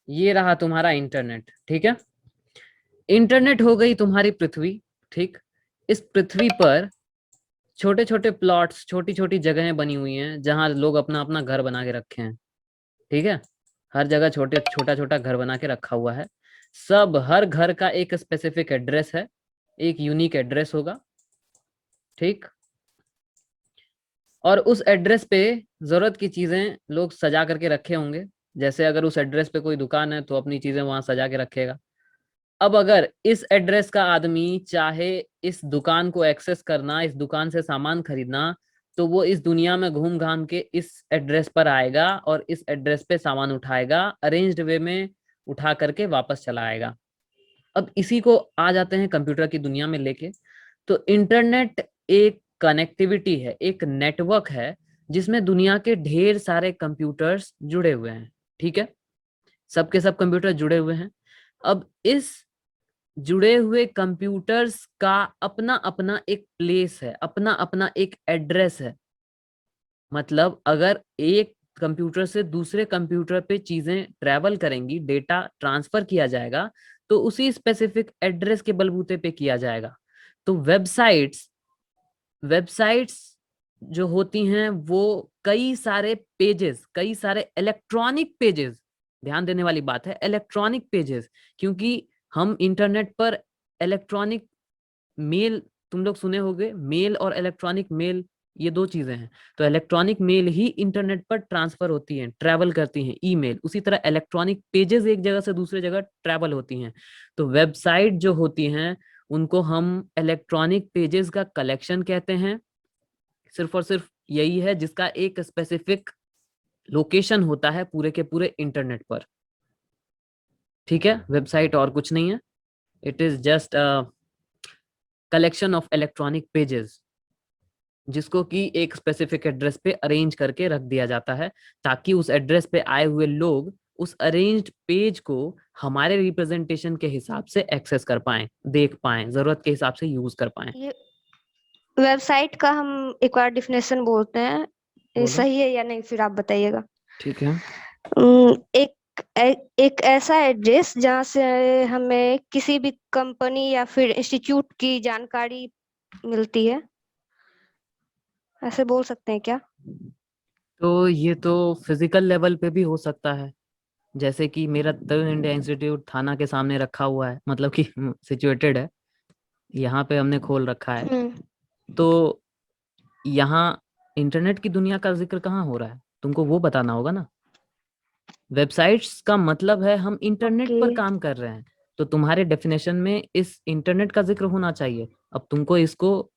ये रहा तुम्हारा इंटरनेट, ठीक है। इंटरनेट हो गई तुम्हारी पृथ्वी, ठीक। इस पृथ्वी पर छोटे छोटे प्लॉट्स, छोटी छोटी जगहें बनी हुई हैं जहां लोग अपना अपना घर बना के रखे हैं, ठीक है। हर जगह छोटे छोटा छोटा घर बना के रखा हुआ है। सब हर घर का एक स्पेसिफिक एड्रेस है, एक यूनिक एड्रेस होगा, ठीक। और उस एड्रेस पे जरूरत की चीजें लोग सजा करके रखे होंगे। जैसे अगर उस एड्रेस पे कोई दुकान है तो अपनी चीजें वहां सजा के रखेगा। अब अगर इस एड्रेस का आदमी चाहे इस दुकान को एक्सेस करना, इस दुकान से सामान खरीदना, तो वो इस दुनिया में घूम घाम के इस एड्रेस पर आएगा और इस एड्रेस पे सामान उठाएगा, अरेंज्ड वे में उठा करके वापस चला आएगा। अब इसी को आ जाते हैं कंप्यूटर की दुनिया में लेके। तो इंटरनेट एक कनेक्टिविटी है, एक नेटवर्क है जिसमें दुनिया के ढेर सारे कंप्यूटर्स जुड़े हुए हैं, ठीक है। सबके सब कंप्यूटर जुड़े हुए हैं। अब इस जुड़े हुए कंप्यूटर्स का अपना अपना एक प्लेस है, अपना अपना एक एड्रेस है। मतलब अगर एक कंप्यूटर से दूसरे कंप्यूटर पे चीजें ट्रेवल करेंगी, डेटा ट्रांसफर किया जाएगा, तो उसी स्पेसिफिक एड्रेस के बलबूते पे किया जाएगा। तो वेबसाइट्स वेबसाइट्स जो होती हैं वो कई सारे पेजेस, कई सारे इलेक्ट्रॉनिक पेजेस, ध्यान देने वाली बात है इलेक्ट्रॉनिक पेजेस, क्योंकि हम इंटरनेट पर इलेक्ट्रॉनिक मेल, तुम लोग सुने होंगे मेल और इलेक्ट्रॉनिक मेल, ये दो चीजें हैं। तो इलेक्ट्रॉनिक मेल ही इंटरनेट पर ट्रांसफर होती हैं, ट्रैवल करती हैं, ईमेल। उसी तरह इलेक्ट्रॉनिक पेजेस एक जगह से दूसरे जगह ट्रैवल होती हैं। तो वेबसाइट जो होती हैं उनको हम इलेक्ट्रॉनिक पेजेस का कलेक्शन कहते हैं। सिर्फ और सिर्फ यही है जिसका एक स्पेसिफिक लोकेशन होता है पूरे के पूरे इंटरनेट पर, ठीक है। वेबसाइट और कुछ नहीं है, it is just a collection of electronic pages जिसको कि एक स्पेसिफिक एड्रेस पे अरेंज करके रख दिया जाता है, ताकि उस एड्रेस पे आए हुए लोग उस अरेंज्ड पेज को हमारे रिप्रेजेंटेशन के हिसाब से एक्सेस कर पाएं, देख पाएं, जरूरत के हिसाब से यूज कर पाएं। ये वेबसाइट का हम एक बार डिफिनेशन बोलते हैं, ये बोलो। सही है या नहीं फिर आप बताइएगा। ठीक है। एक ऐसा एड्रेस जहाँ से हमें किसी भी कंपनी या फिर इंस्टीट्यूट की जानकारी मिलती है, ऐसे बोल सकते हैं क्या? तो ये तो फिजिकल लेवल पे भी हो सकता है। जैसे कि मेरा तरुण इंडिया इंस्टीट्यूट थाना के सामने रखा हुआ है, मतलब कि सिचुएटेड है, यहाँ पे हमने खोल रखा है। हम्म। तो यहाँ इंटरनेट की दुनिया का जिक्र कहाँ हो रहा है, तुमको वो बताना होगा ना। वेबसाइट्स का मतलब है हम इंटरनेट ओके। पर काम कर रहे हैं। तो तुम्हारे डेफिनेशन में इस इंटरनेट का जिक्र होना चाहिए। अब तुमको इसको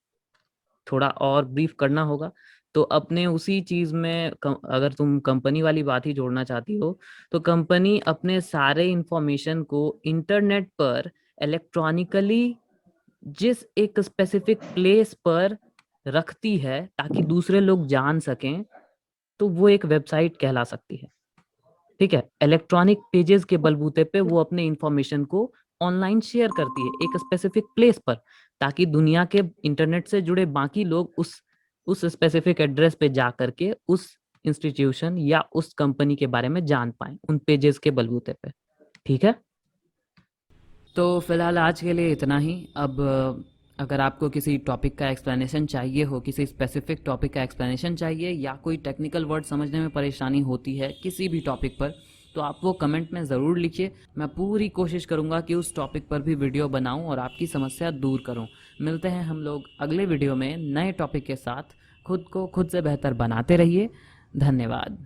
थोड़ा और ब्रीफ करना होगा। तो अपने उसी चीज में अगर तुम कंपनी वाली बात ही जोड़ना चाहती हो, तो कंपनी अपने सारे इंफॉर्मेशन को इंटरनेट पर इलेक्ट्रॉनिकली जिस एक स्पेसिफिक प्लेस पर रखती है ताकि दूसरे लोग जान सकें, तो वो एक वेबसाइट कहला सकती है, ठीक है। इलेक्ट्रॉनिक पेजेस के बलबूते पे वो अपने इंफॉर्मेशन को ऑनलाइन शेयर करती है एक स्पेसिफिक प्लेस पर, ताकि दुनिया के इंटरनेट से जुड़े बाकी लोग उस स्पेसिफिक एड्रेस पे जा करके उस इंस्टीट्यूशन या उस कंपनी के बारे में जान पाए उन पेजेस के बलबूते पे, ठीक है। तो फिलहाल आज के लिए इतना ही। अब अगर आपको किसी टॉपिक का एक्सप्लेनेशन चाहिए हो, किसी स्पेसिफिक टॉपिक का एक्सप्लेनेशन चाहिए, या कोई टेक्निकल वर्ड समझने में परेशानी होती है किसी भी टॉपिक पर, तो आप वो कमेंट में ज़रूर लिखिए। मैं पूरी कोशिश करूँगा कि उस टॉपिक पर भी वीडियो बनाऊँ और आपकी समस्या दूर करूँ। मिलते हैं हम लोग अगले वीडियो में नए टॉपिक के साथ। खुद को खुद से बेहतर बनाते रहिए। धन्यवाद।